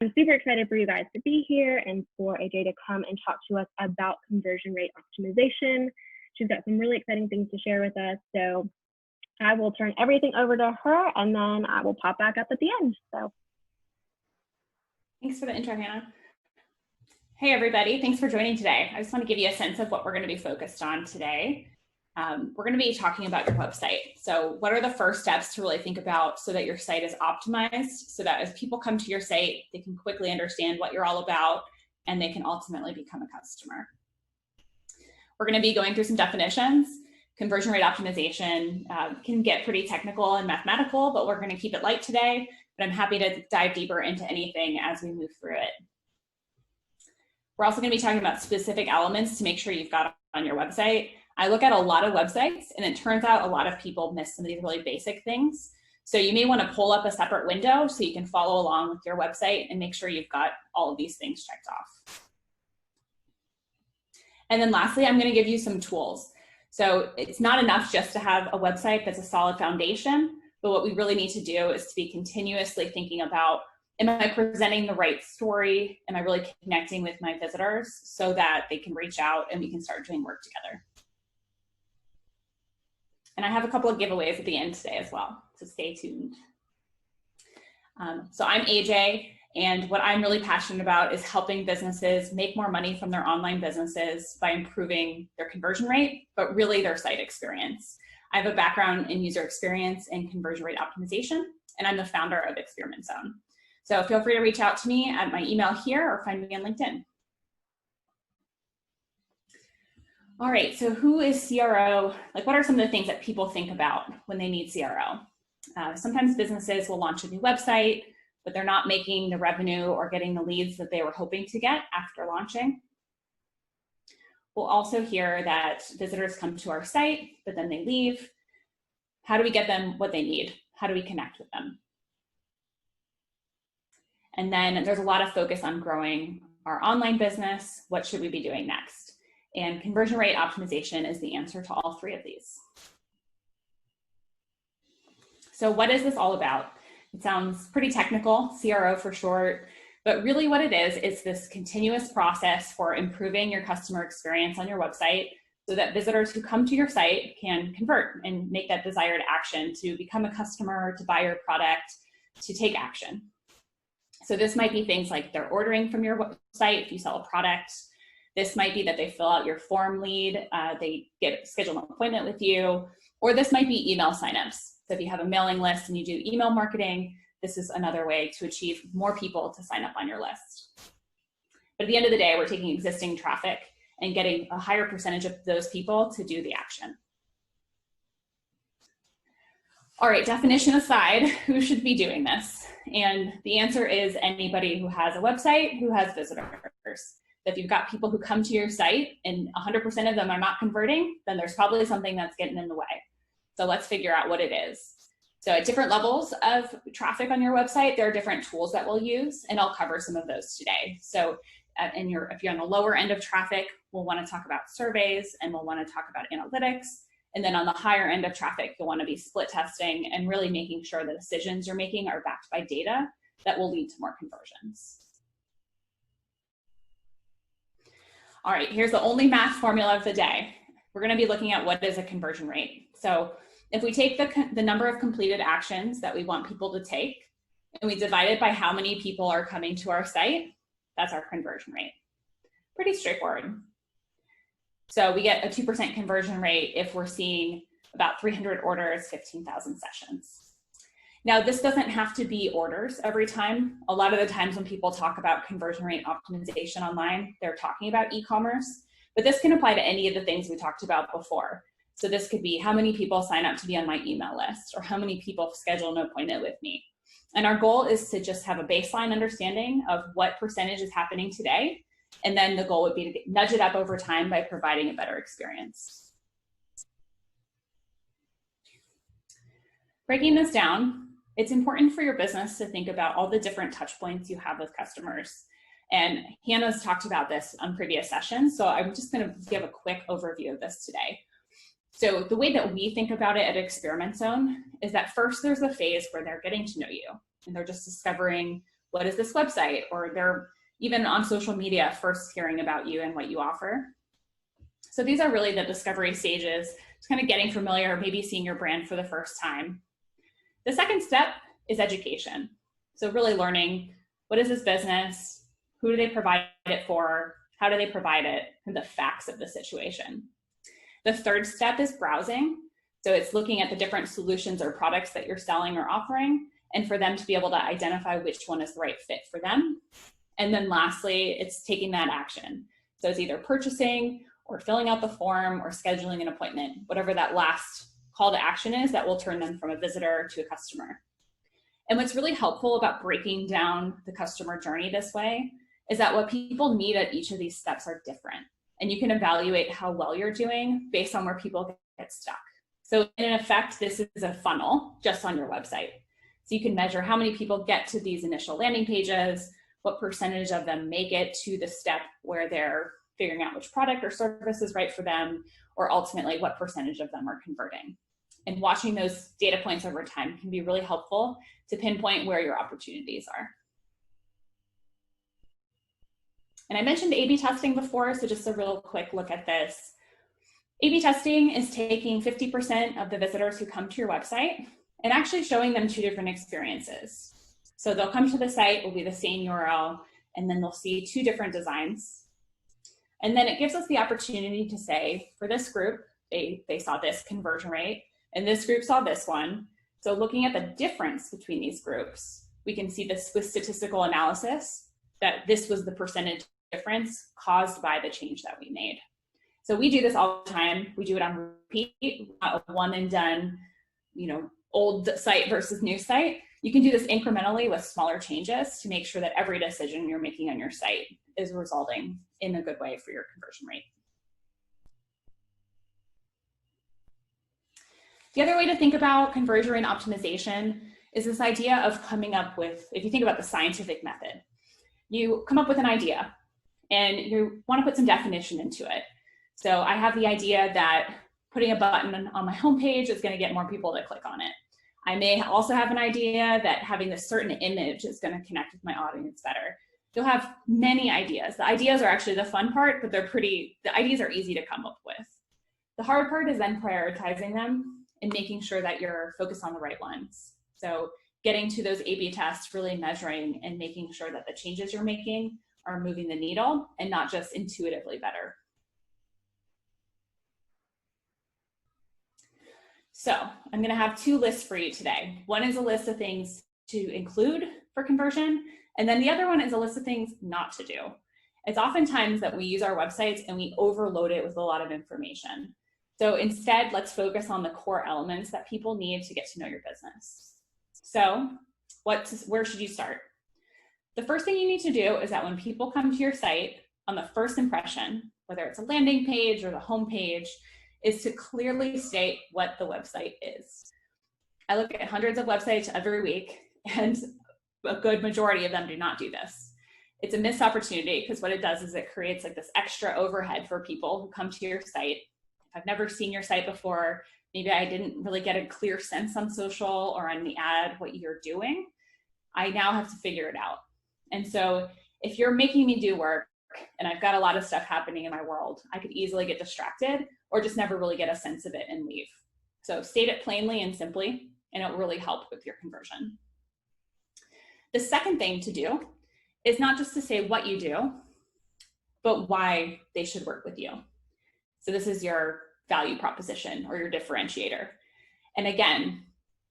I'm super excited for you guys to be here and for AJ to come and talk to us about conversion rate optimization. She's got some really exciting things to share with us. So I will turn everything over to her and then I will pop back up at the end. So thanks for the intro, Hannah. Hey, everybody. Thanks for joining today. I just want to give you a sense of what we're going to be focused on today. We're going to be talking about your website. So what are the first steps to really think about so that your site is optimized, so that as people come to your site, they can quickly understand what you're all about and they can ultimately become a customer. We're going to be going through some definitions. Conversion rate optimization can get pretty technical and mathematical, but we're going to keep it light today. But I'm happy to dive deeper into anything as we move through it. We're also going to be talking about specific elements to make sure you've got on your website. I look at a lot of websites and it turns out a lot of people miss some of these really basic things. So you may want to pull up a separate window so you can follow along with your website and make sure you've got all of these things checked off. And then lastly, I'm going to give you some tools. So it's not enough just to have a website that's a solid foundation, but what we really need to do is to be continuously thinking about, am I presenting the right story? Am I really connecting with my visitors so that they can reach out and we can start doing work together? And I have a couple of giveaways at the end today as well, so stay tuned. So I'm AJ, and what I'm really passionate about is helping businesses make more money from their online businesses by improving their conversion rate, but really their site experience. I have a background in user experience and conversion rate optimization, and I'm the founder of ExperimentZone. So feel free to reach out to me at my email here or find me on LinkedIn. All right, so who is CRO? Like, what are some of the things that people think about when they need CRO? Sometimes businesses will launch a new website, but they're not making the revenue or getting the leads that they were hoping to get after launching. We'll also hear that visitors come to our site, but then they leave. How do we get them what they need? How do we connect with them? And then there's a lot of focus on growing our online business. What should we be doing next? And conversion rate optimization is the answer to all three of these. So what is this all about? It sounds pretty technical, CRO for short, but really what it is this continuous process for improving your customer experience on your website so that visitors who come to your site can convert and make that desired action to become a customer, to buy your product, to take action. So this might be things like they're ordering from your website if you sell a product. This might be that they fill out your form lead, they schedule an appointment with you, or this might be email signups. So if you have a mailing list and you do email marketing, this is another way to achieve more people to sign up on your list. But at the end of the day, we're taking existing traffic and getting a higher percentage of those people to do the action. All right, definition aside, who should be doing this? And the answer is anybody who has a website, who has visitors. If you've got people who come to your site and 100% of them are not converting, then there's probably something that's getting in the way. So let's figure out what it is. So at different levels of traffic on your website, there are different tools that we'll use, and I'll cover some of those today. So if you're on the lower end of traffic, we'll want to talk about surveys and we'll want to talk about analytics. And then on the higher end of traffic, you'll want to be split testing and really making sure the decisions you're making are backed by data that will lead to more conversions. All right, here's the only math formula of the day. We're going to be looking at what is a conversion rate. So if we take the number of completed actions that we want people to take, and we divide it by how many people are coming to our site, that's our conversion rate. Pretty straightforward. So we get a 2% conversion rate if we're seeing about 300 orders, 15,000 sessions. Now, this doesn't have to be orders every time. A lot of the times when people talk about conversion rate optimization online, they're talking about e-commerce, but this can apply to any of the things we talked about before. So this could be how many people sign up to be on my email list, or how many people schedule an appointment with me. And our goal is to just have a baseline understanding of what percentage is happening today. And then the goal would be to nudge it up over time by providing a better experience. Breaking this down, it's important for your business to think about all the different touch points you have with customers. And Hannah's talked about this on previous sessions, so I'm just going to give a quick overview of this today. So the way that we think about it at ExperimentZone is that first there's a phase where they're getting to know you and they're just discovering what is this website? Or they're even on social media first hearing about you and what you offer. So these are really the discovery stages, just kind of getting familiar, maybe seeing your brand for the first time. The second step is education. So really learning, what is this business? Who do they provide it for? How do they provide it? And the facts of the situation. The third step is browsing. So it's looking at the different solutions or products that you're selling or offering, and for them to be able to identify which one is the right fit for them. And then lastly, it's taking that action. So it's either purchasing or filling out the form or scheduling an appointment, whatever that last call to action is that will turn them from a visitor to a customer. And what's really helpful about breaking down the customer journey this way is that what people need at each of these steps are different. And you can evaluate how well you're doing based on where people get stuck. So in effect, this is a funnel just on your website. So you can measure how many people get to these initial landing pages, what percentage of them make it to the step where they're figuring out which product or service is right for them, or ultimately what percentage of them are converting. And watching those data points over time can be really helpful to pinpoint where your opportunities are. And I mentioned A/B testing before, so just a real quick look at this. A/B testing is taking 50% of the visitors who come to your website and actually showing them two different experiences. So they'll come to the site, will be the same URL, and then they'll see two different designs. And then it gives us the opportunity to say, for this group, they saw this conversion rate, and this group saw this one. So looking at the difference between these groups, we can see this with statistical analysis, that this was the percentage difference caused by the change that we made. So we do this all the time. We do it on repeat, not a one and done, old site versus new site. You can do this incrementally with smaller changes to make sure that every decision you're making on your site is resulting in a good way for your conversion rate. The other way to think about conversion rate optimization is this idea of coming up with, if you think about the scientific method, you come up with an idea and you want to put some definition into it. So I have the idea that putting a button on my homepage is going to get more people to click on it. I may also have an idea that having this certain image is going to connect with my audience better. You'll have many ideas. The ideas are actually the fun part, but the ideas are easy to come up with. The hard part is then prioritizing them and making sure that you're focused on the right ones. So getting to those A/B tests, really measuring and making sure that the changes you're making are moving the needle and not just intuitively better. So I'm going to have two lists for you today. One is a list of things to include for conversion, and then the other one is a list of things not to do. It's oftentimes that we use our websites and we overload it with a lot of information. So instead, let's focus on the core elements that people need to get to know your business. So where should you start? The first thing you need to do is that when people come to your site, on the first impression, whether it's a landing page or the home page, is to clearly state what the website is. I look at hundreds of websites every week, and a good majority of them do not do this. It's a missed opportunity because what it does is it creates like this extra overhead for people who come to your site. If I've never seen your site before, maybe I didn't really get a clear sense on social or on the ad what you're doing, I now have to figure it out. And so if you're making me do work and I've got a lot of stuff happening in my world, I could easily get distracted or just never really get a sense of it and leave. So state it plainly and simply, and it will really help with your conversion. The second thing to do is not just to say what you do, but why they should work with you. So this is your value proposition or your differentiator. And again,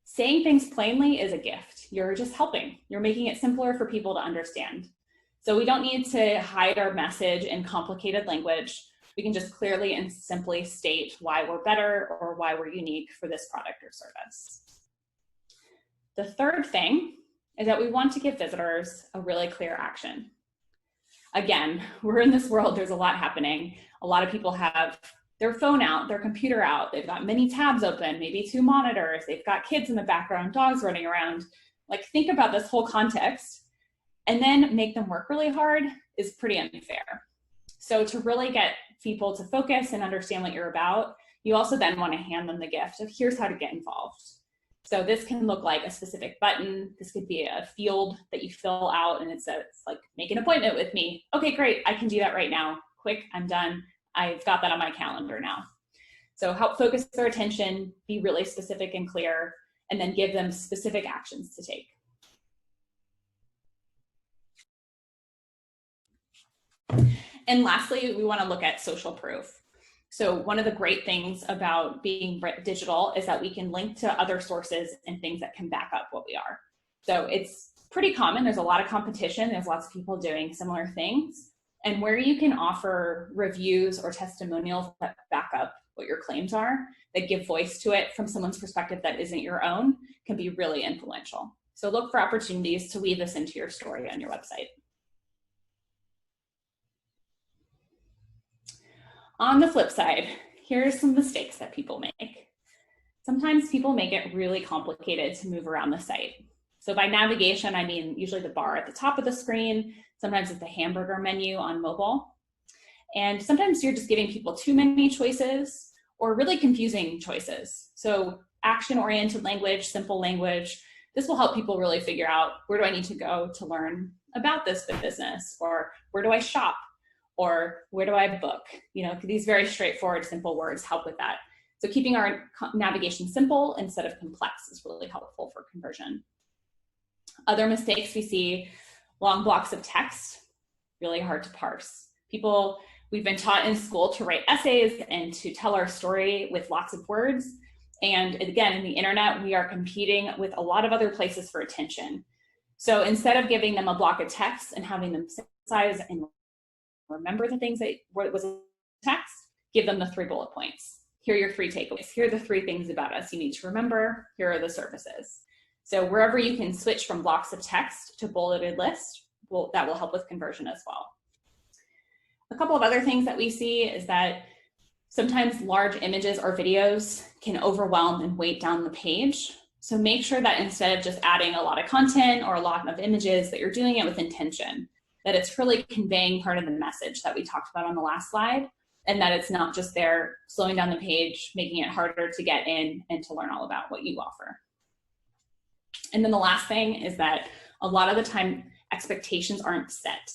saying things plainly is a gift. You're just helping. You're making it simpler for people to understand. So we don't need to hide our message in complicated language. We can just clearly and simply state why we're better or why we're unique for this product or service. The third thing is that we want to give visitors a really clear action. Again, we're in this world, there's a lot happening. A lot of people have their phone out, their computer out, they've got many tabs open, maybe 2 monitors, they've got kids in the background, dogs running around. Like, think about this whole context and then make them work really hard is pretty unfair. So to really get people to focus and understand what you're about, you also then want to hand them the gift of here's how to get involved. So this can look like a specific button. This could be a field that you fill out and it's like, make an appointment with me. Okay, great, I can do that right now. Quick, I'm done. I've got that on my calendar now. So help focus their attention, be really specific and clear, and then give them specific actions to take. And lastly, we want to look at social proof. So one of the great things about being digital is that we can link to other sources and things that can back up what we are. So it's pretty common. There's a lot of competition. There's lots of people doing similar things. And where you can offer reviews or testimonials that back up what your claims are, that give voice to it from someone's perspective that isn't your own, can be really influential. So look for opportunities to weave this into your story on your website. On the flip side, here's some mistakes that people make. Sometimes people make it really complicated to move around the site. So by navigation, I mean usually the bar at the top of the screen, sometimes it's the hamburger menu on mobile. And sometimes you're just giving people too many choices or really confusing choices. So action-oriented language, simple language, this will help people really figure out, where do I need to go to learn about this business? Or where do I shop? Or where do I book? You know, these very straightforward, simple words help with that. So keeping our navigation simple instead of complex is really helpful for conversion. Other mistakes we see, long blocks of text, really hard to parse. We've been taught in school to write essays and to tell our story with lots of words. And again, in the internet, we are competing with a lot of other places for attention. So instead of giving them a block of text and having them synthesize and remember the things that was in text, give them the 3 bullet points. Here are your 3 takeaways. Here are the 3 things about us you need to remember. Here are the services. So wherever you can switch from blocks of text to bulleted list, that will help with conversion as well. A couple of other things that we see is that sometimes large images or videos can overwhelm and weight down the page. So make sure that instead of just adding a lot of content or a lot of images, that you're doing it with intention, that it's really conveying part of the message that we talked about on the last slide, and that it's not just there slowing down the page, making it harder to get in and to learn all about what you offer. And then the last thing is that a lot of the time expectations aren't set.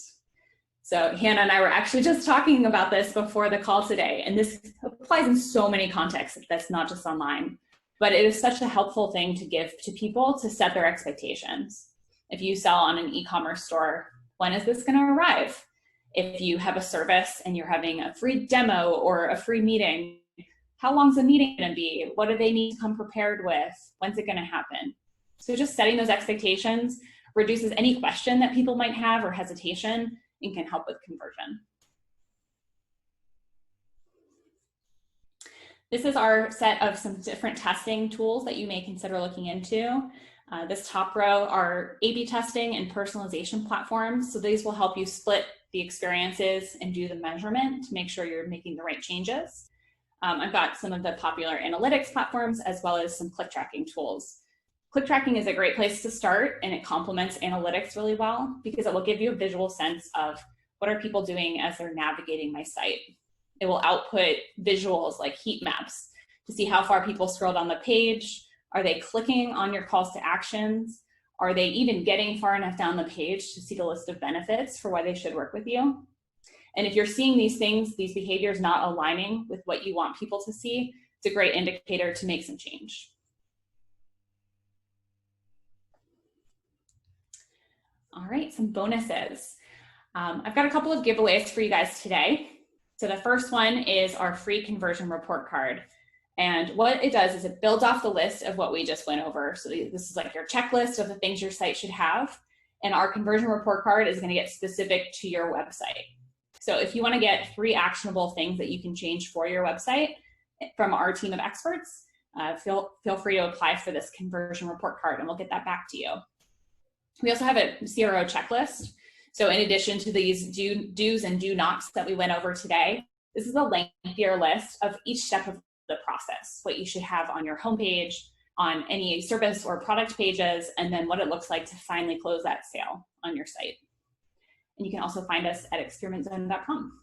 So Hannah and I were actually just talking about this before the call today, and this applies in so many contexts that's not just online, but it is such a helpful thing to give to people to set their expectations. If you sell on an e-commerce store, when is this going to arrive? If you have a service and you're having a free demo or a free meeting, how long is the meeting going to be? What do they need to come prepared with? When's it going to happen? So just setting those expectations reduces any question that people might have or hesitation and can help with conversion. This is our set of some different testing tools that you may consider looking into. This top row are A/B testing and personalization platforms. So these will help you split the experiences and do the measurement to make sure you're making the right changes. I've got some of the popular analytics platforms as well as some click tracking tools. Click tracking is a great place to start, and it complements analytics really well because it will give you a visual sense of what are people doing as they're navigating my site. It will output visuals like heat maps to see how far people scroll down the page. Are they clicking on your calls to actions? Are they even getting far enough down the page to see the list of benefits for why they should work with you? And if you're seeing these things, these behaviors not aligning with what you want people to see, it's a great indicator to make some change. All right, some bonuses. I've got a couple of giveaways for you guys today. So the first one is our free conversion report card. And what it does is it builds off the list of what we just went over. So this is like your checklist of the things your site should have. And our conversion report card is going to get specific to your website. So if you want to get 3 actionable things that you can change for your website from our team of experts, feel free to apply for this conversion report card and we'll get that back to you. We also have a CRO checklist. So in addition to these do's and do nots that we went over today, this is a lengthier list of each step of the process, what you should have on your homepage, on any service or product pages, and then what it looks like to finally close that sale on your site. And you can also find us at experimentzone.com.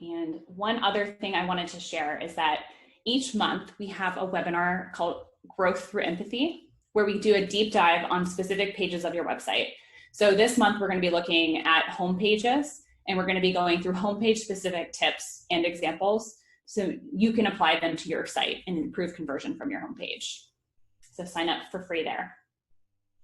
And one other thing I wanted to share is that each month we have a webinar called Growth Through Empathy, where we do a deep dive on specific pages of your website. So this month we're going to be looking at home pages, and we're going to be going through homepage specific tips and examples so you can apply them to your site and improve conversion from your homepage. So sign up for free there.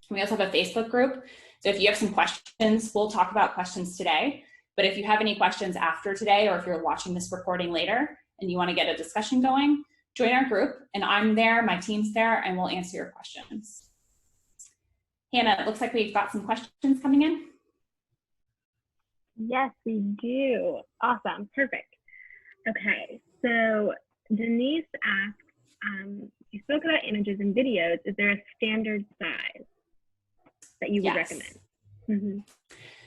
We also have a Facebook group. So if you have some questions, we'll talk about questions today. But if you have any questions after today, or if you're watching this recording later and you want to get a discussion going, join our group, and I'm there, my team's there, and we'll answer your questions. Hannah, it looks like we've got some questions coming in. Yes, we do. Awesome. Perfect. Okay. So Denise asks, you spoke about images and videos. Is there a standard size that you would recommend? Mm-hmm.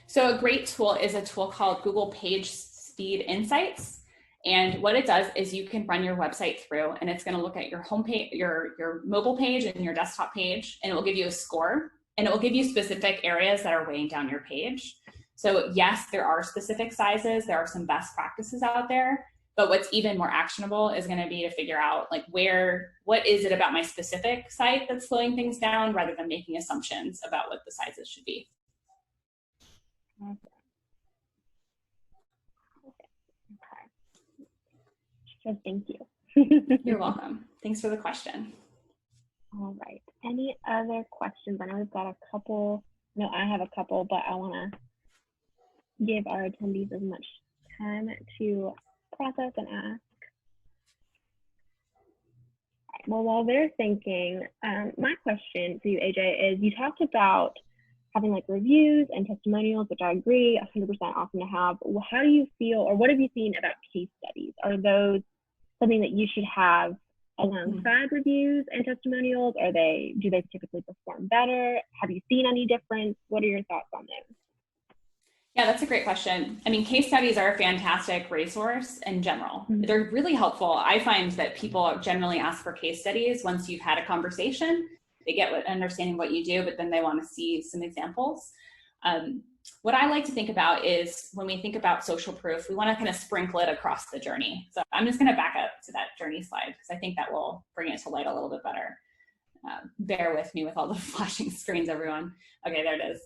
So a great tool is a tool called Google Page Speed Insights. And what it does is you can run your website through, and it's going to look at your home page, your mobile page and your desktop page, and it will give you a score, and it will give you specific areas that are weighing down your page. So yes, there are specific sizes. There are some best practices out there, but what's even more actionable is going to be to figure out like what is it about my specific site that's slowing things down, rather than making assumptions about what the sizes should be. Okay. So thank you. You're welcome. Thanks for the question. All right. Any other questions? I know we've got a couple. No, I have a couple, but I want to give our attendees as much time to process and ask. All right. Well, while they're thinking, my question for you, AJ, is you talked about having like reviews and testimonials, which I agree 100% awesome to have. How do you feel, or what have you seen about case studies? Are those something that you should have alongside reviews and testimonials? Do they typically perform better? Have you seen any difference? What are your thoughts on those? Yeah, that's a great question. I mean, case studies are a fantastic resource in general. Mm-hmm. They're really helpful. I find that people generally ask for case studies once you've had a conversation. They get understanding what you do, but then they want to see some examples. What I like to think about is when we think about social proof, we want to kind of sprinkle it across the journey. So I'm just going to back up to that journey slide because I think that will bring it to light a little bit better. Bear with me with all the flashing screens, everyone. Okay, there it is.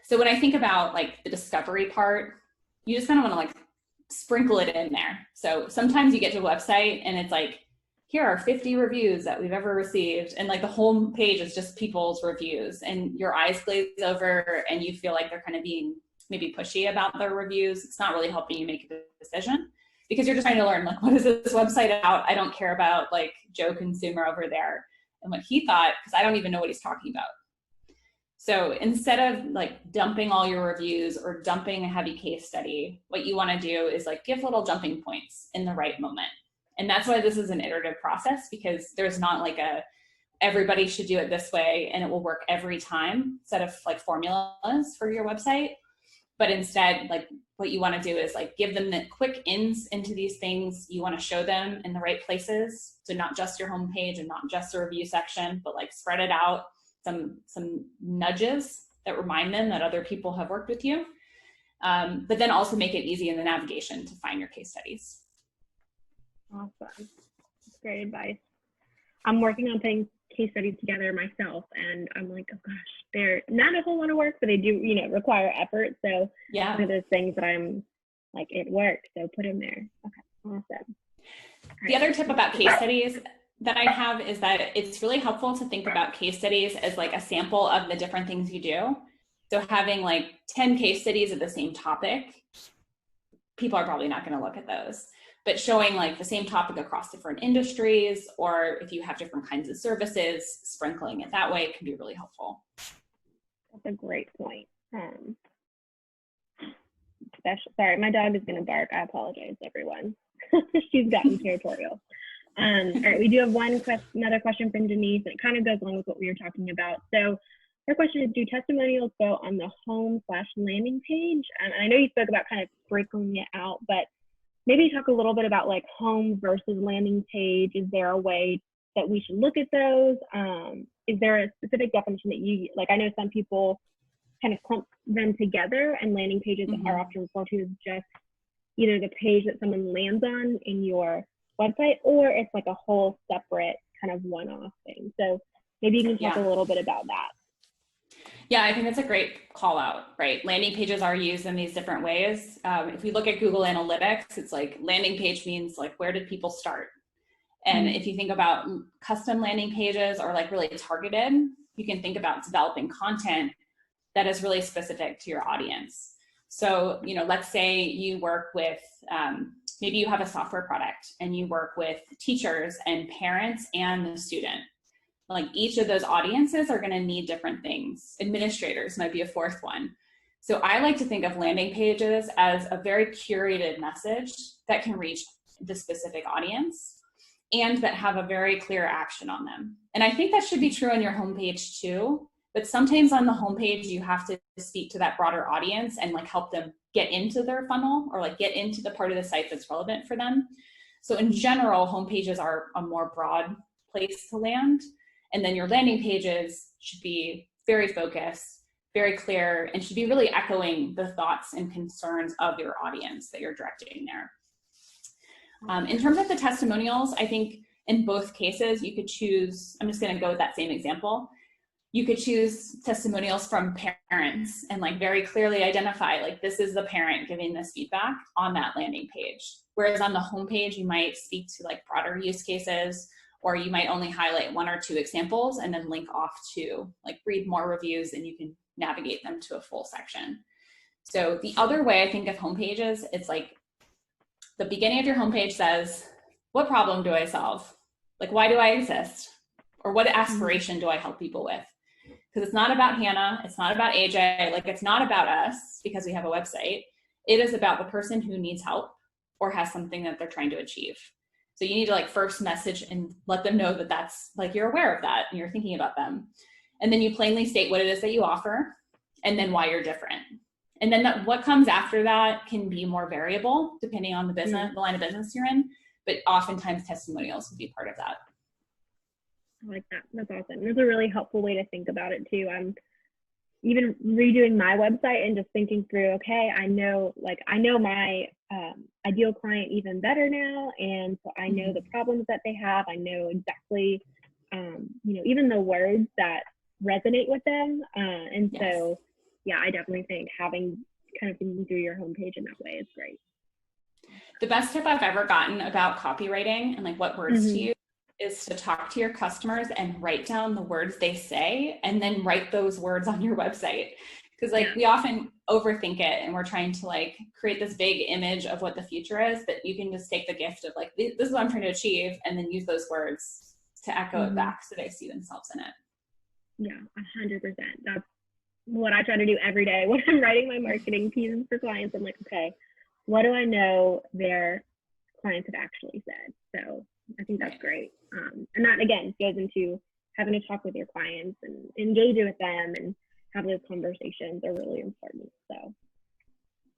So when I think about like the discovery part, you just kind of want to like sprinkle it in there. So sometimes you get to a website and it's like, here are 50 reviews that we've ever received. And like the whole page is just people's reviews, and your eyes glaze over and you feel like they're kind of being maybe pushy about their reviews. It's not really helping you make a decision because you're just trying to learn, like, what is this website about? I don't care about like Joe Consumer over there and what he thought, because I don't even know what he's talking about. So instead of like dumping all your reviews or dumping a heavy case study, what you want to do is like give little jumping points in the right moment. And that's why this is an iterative process, because there's not like everybody should do it this way and it will work every time set of like formulas for your website. But instead, like what you want to do is like give them the quick ins into these things. You want to show them in the right places. So not just your homepage and not just the review section, but like spread it out, some nudges that remind them that other people have worked with you. But then also make it easy in the navigation to find your case studies. Awesome. That's great advice. I'm working on putting case studies together myself, and I'm like, oh gosh, they're not a whole lot of work, but they do, require effort. So yeah, one of those things that I'm like, it works, so put them there. Okay, awesome. The other tip about case studies that I have is that it's really helpful to think about case studies as like a sample of the different things you do. So having like 10 case studies of the same topic, people are probably not going to look at those. But showing like the same topic across different industries, or if you have different kinds of services, sprinkling it that way can be really helpful. That's a great point. Sorry, my dog is going to bark. I apologize, everyone. She's gotten territorial. All right, we do have another question from Denise, and it kind of goes along with what we were talking about. So her question is, do testimonials go on the home/landing page? And I know you spoke about kind of sprinkling it out, but maybe talk a little bit about like home versus landing page. Is there a way that we should look at those? Is there a specific definition that you, like, I know some people kind of clump them together, and landing pages are often referred to as just either the page that someone lands on in your website, or it's like a whole separate kind of one-off thing. So maybe you can talk a little bit about that. Yeah, I think that's a great call out, right? Landing pages are used in these different ways. If we look at Google Analytics, it's like landing page means like, where did people start? And if you think about custom landing pages or like really targeted, you can think about developing content that is really specific to your audience. So, you know, let's say you work with, maybe you have a software product and you work with teachers and parents and the student. Like each of those audiences are going to need different things. Administrators might be a fourth one. So I like to think of landing pages as a very curated message that can reach the specific audience and that have a very clear action on them. And I think that should be true on your homepage too, but sometimes on the homepage you have to speak to that broader audience and like help them get into their funnel or like get into the part of the site that's relevant for them. So in general, homepages are a more broad place to land. And then your landing pages should be very focused, very clear, and should be really echoing the thoughts and concerns of your audience that you're directing there. In terms of the testimonials, I think in both cases, you could choose, I'm just gonna go with that same example. You could choose testimonials from parents and like very clearly identify, like this is the parent giving this feedback on that landing page. Whereas on the homepage, you might speak to like broader use cases, or you might only highlight one or two examples and then link off to like read more reviews and you can navigate them to a full section. So the other way I think of homepages, it's like the beginning of your homepage says, what problem do I solve? Like, why do I exist? Or what aspiration do I help people with? Because it's not about Hannah, it's not about AJ, like it's not about us because we have a website. It is about the person who needs help or has something that they're trying to achieve. So you need to like first message and let them know that that's like you're aware of that and you're thinking about them. And then you plainly state what it is that you offer and then why you're different. And then what comes after that can be more variable depending on the business, the line of business you're in, but oftentimes testimonials would be part of that. I like that. That's awesome. That's a really helpful way to think about it too. I'm even redoing my website and just thinking through, okay, I know my ideal client even better now. And so I know the problems that they have. I know exactly, even the words that resonate with them. And so, yeah, I definitely think having kind of thinking through your homepage in that way is great. The best tip I've ever gotten about copywriting and like what words to use is to talk to your customers and write down the words they say and then write those words on your website. Because like we often overthink it and we're trying to like create this big image of what the future is, but you can just take the gift of like, this is what I'm trying to achieve and then use those words to echo it back so they see themselves in it. Yeah, 100%. That's what I try to do every day when I'm writing my marketing pieces for clients. I'm like, okay, what do I know their clients have actually said? So I think that's great. And that again goes into having to talk with your clients and engage with them and have those conversations are really important. So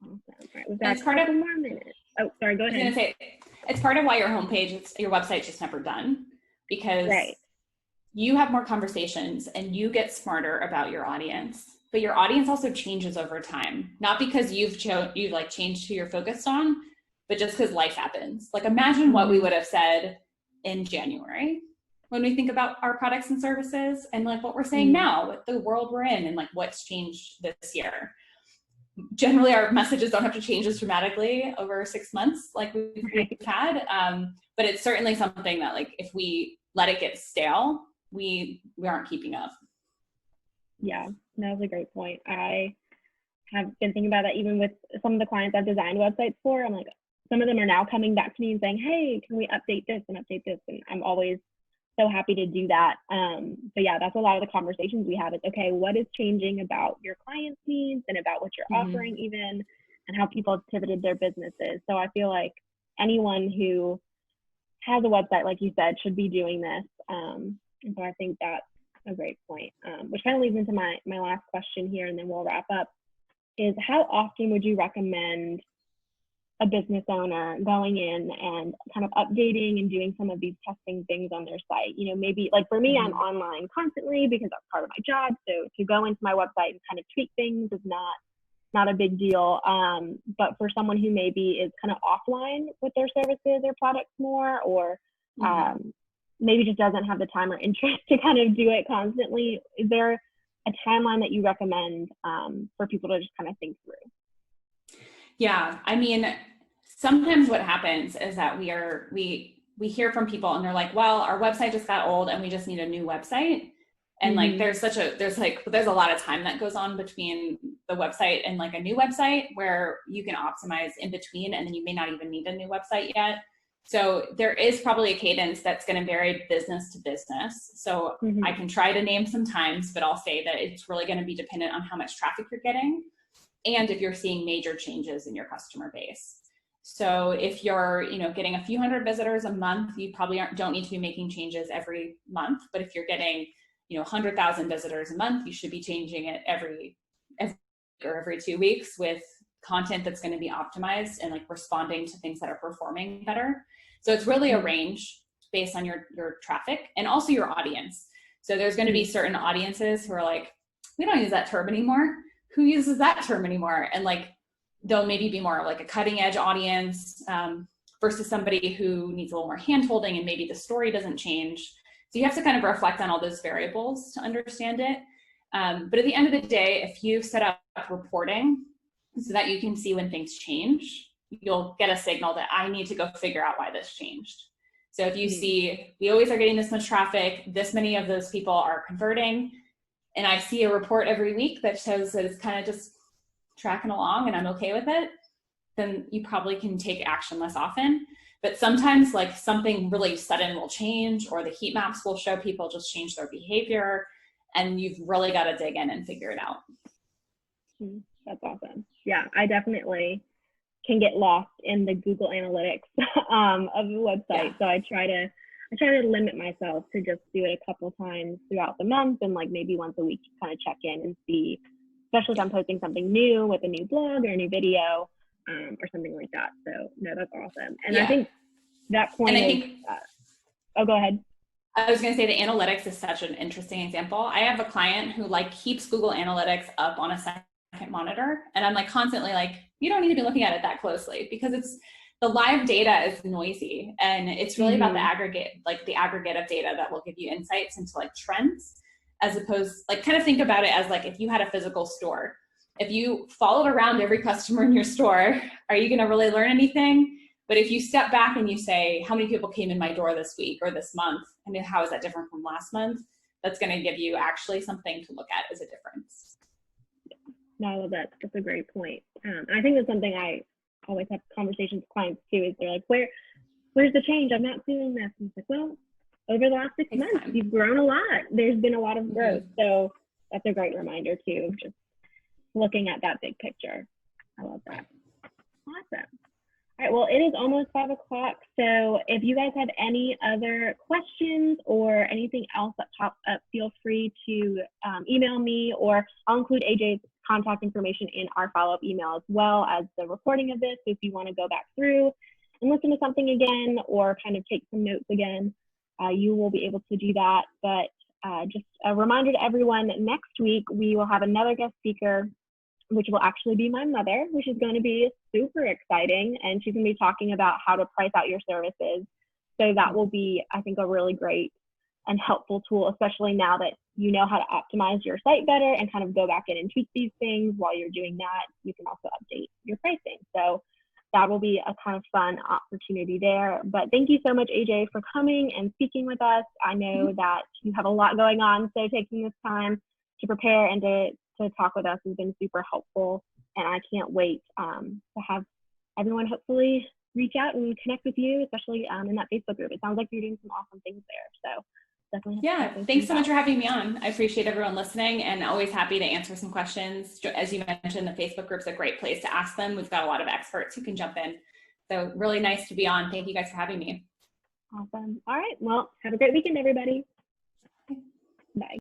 awesome. All right, we've got a couple more minutes. Oh, sorry, go ahead. I was gonna say, it's part of why your homepage, your website's just never done, because you have more conversations and you get smarter about your audience, but your audience also changes over time. Not because you've like changed who you're focused on, but just because life happens. Like imagine what we would have said in January when we think about our products and services and like what we're saying now with the world we're in and like what's changed this year. Generally our messages don't have to change as dramatically over 6 months like we've had, but it's certainly something that like if we let it get stale, we aren't keeping up. Yeah, that was a great point. I have been thinking about that even with some of the clients I've designed websites for. I'm like, some of them are now coming back to me and saying, hey, can we update this and update this? And I'm always so happy to do that. But yeah, that's a lot of the conversations we have. It's okay, what is changing about your clients' needs and about what you're offering even, and how people have pivoted their businesses. So I feel like anyone who has a website, like you said, should be doing this. And so I think that's a great point, which kind of leads into my last question here, and then we'll wrap up, is how often would you recommend a business owner going in and kind of updating and doing some of these testing things on their site? You know, maybe like for me, I'm online constantly because that's part of my job. So to go into my website and kind of tweak things is not not a big deal. But for someone who maybe is kind of offline with their services or products more, or maybe just doesn't have the time or interest to kind of do it constantly, is there a timeline that you recommend for people to just kind of think through? Yeah, I mean, sometimes what happens is that we hear from people and they're like, well, our website just got old and we just need a new website. And like, there's a lot of time that goes on between the website and like a new website where you can optimize in between, and then you may not even need a new website yet. So there is probably a cadence that's going to vary business to business. So I can try to name some times, but I'll say that it's really going to be dependent on how much traffic you're getting and if you're seeing major changes in your customer base. So if you're, getting a few hundred visitors a month, you probably don't need to be making changes every month. But if you're getting 100,000 visitors a month, you should be changing it every 2 weeks with content that's going to be optimized and like responding to things that are performing better. So it's really a range based on your traffic and also your audience. So there's going to be certain audiences who are like, we don't use that term anymore. Who uses that term anymore? And like, they'll maybe be more like a cutting edge audience versus somebody who needs a little more hand holding and maybe the story doesn't change. So you have to kind of reflect on all those variables to understand it. But at the end of the day, if you set up reporting so that you can see when things change, you'll get a signal that I need to go figure out why this changed. So if you see, we always are getting this much traffic, this many of those people are converting, and I see a report every week that shows that it's kind of just tracking along and I'm okay with it, then you probably can take action less often. But sometimes like something really sudden will change, or the heat maps will show people just change their behavior, and you've really got to dig in and figure it out. That's awesome. Yeah, I definitely can get lost in the Google Analytics of the website. Yeah. So I try to limit myself to just do it a couple times throughout the month, and like maybe once a week to kind of check in and see, especially if I'm posting something new with a new blog or a new video or something like that. So no, that's awesome. And I think that point oh, go ahead. I was going to say the analytics is such an interesting example. I have a client who like keeps Google Analytics up on a second monitor, and I'm like constantly like, you don't need to be looking at it that closely, because the live data is noisy, and it's really about the aggregate of data that will give you insights into like trends, as opposed, like, kind of think about it as like if you had a physical store. If you followed around every customer in your store, are you going to really learn anything? But if you step back and you say, how many people came in my door this week or this month, and how is that different from last month? That's going to give you actually something to look at as a difference. No, I love that. That's a great point. I think that's something I always have conversations with clients too, is they're like, where's the change? I'm not seeing this. And it's like, well, over the last 6 months, you've grown a lot. There's been a lot of growth. So that's a great reminder too, just looking at that big picture. I love that. Awesome. All right, well, it is almost 5 o'clock. So if you guys have any other questions or anything else that pops up, feel free to email me, or I'll include AJ's contact information in our follow-up email, as well as the recording of this. So if you want to go back through and listen to something again, or kind of take some notes again, you will be able to do that. But just a reminder to everyone that next week we will have another guest speaker, which will actually be my mother, which is going to be super exciting. And she's going to be talking about how to price out your services. So that will be, I think, a really great and helpful tool, especially now that you know how to optimize your site better and kind of go back in and tweak these things. While you're doing that, you can also update your pricing. So that will be a kind of fun opportunity there. But thank you so much, AJ, for coming and speaking with us. I know that you have a lot going on, so taking this time to prepare and to talk with us has been super helpful. And I can't wait to have everyone hopefully reach out and connect with you, especially in that Facebook group. It sounds like you're doing some awesome things there. So definitely. Yeah, thanks so much for having me on. I appreciate everyone listening, and always happy to answer some questions. As you mentioned, the Facebook group's a great place to ask them. We've got a lot of experts who can jump in. So really nice to be on. Thank you guys for having me. Awesome. All right. Well, have a great weekend, everybody. Bye.